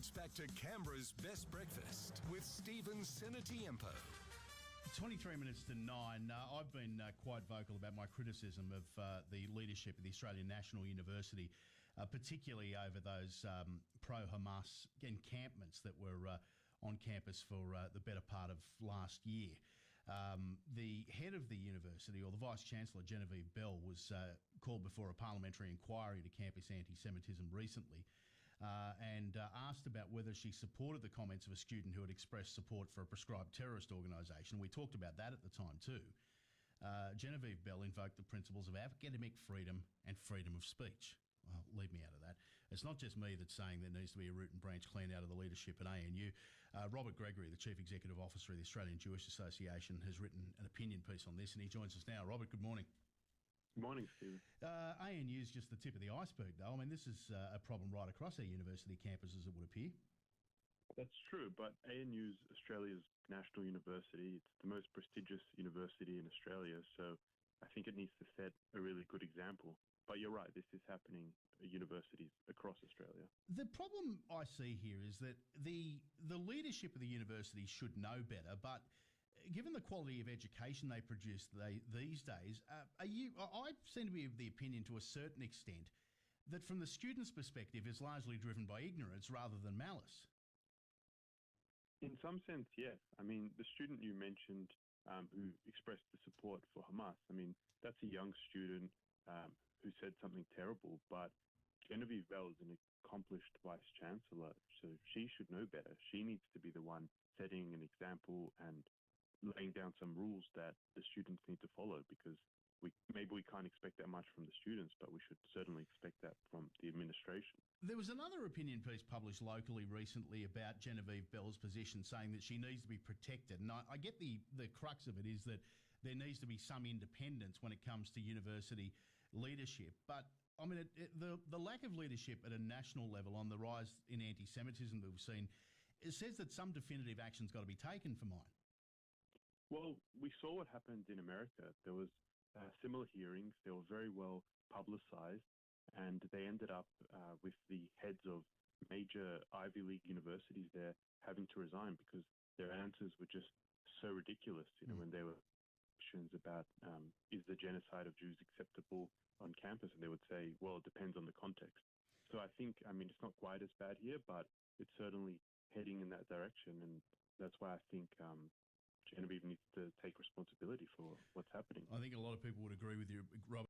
It's back to Canberra's Best Breakfast with Stephen Cenatiempo. 23 minutes to 9. I've been quite vocal about my criticism of the leadership of the Australian National University, particularly over those pro-Hamas encampments that were on campus for the better part of last year. The head of the university, or the Vice-Chancellor, Genevieve Bell, was called before a parliamentary inquiry into campus antisemitism recently and asked about whether she supported the comments of a student who had expressed support for a prescribed terrorist organisation. We talked about that at the time too. Genevieve Bell invoked the principles of academic freedom and freedom of speech. Well, leave me out of that. It's not just me that's saying there needs to be a root and branch clean out of the leadership at ANU. Robert Gregory, the Chief Executive Officer of the Australian Jewish Association, has written an opinion piece on this, and he joins us now. Robert, good morning. Good morning, Stephen. ANU is just the tip of the iceberg, though. I mean, this is a problem right across our university campuses, it would appear. That's true, but ANU is Australia's national university. It's the most prestigious university in Australia, so I think it needs to set a really good example. But you're right, this is happening at universities across Australia. The problem I see here is that the leadership of the university should know better, but given the quality of education they produce these days, I seem to be of the opinion to a certain extent that from the student's perspective is largely driven by ignorance rather than malice. In some sense, yes. I mean, the student you mentioned who expressed the support for Hamas, I mean, that's a young student who said something terrible, but Genevieve Bell is an accomplished Vice-Chancellor, so she should know better. She needs to be the one setting an example and laying down some rules that the students need to follow, because maybe we can't expect that much from the students, but we should certainly expect that from the administration. There was another opinion piece published locally recently about Genevieve Bell's position, saying that she needs to be protected. And I get the crux of it is that there needs to be some independence when it comes to university leadership. But, I mean, the lack of leadership at a national level on the rise in anti-Semitism that we've seen, it says that some definitive action's got to be taken for mine. Well, we saw what happened in America. There was similar hearings. They were very well publicised, and they ended up with the heads of major Ivy League universities there having to resign because their answers were just so ridiculous. You know, when they were questions about is the genocide of Jews acceptable on campus, and they would say, well, it depends on the context. So I think, I mean, it's not quite as bad here, but it's certainly heading in that direction, and that's why I think Genevieve needs to take responsibility for what's happening. I think a lot of people would agree with you, Robert.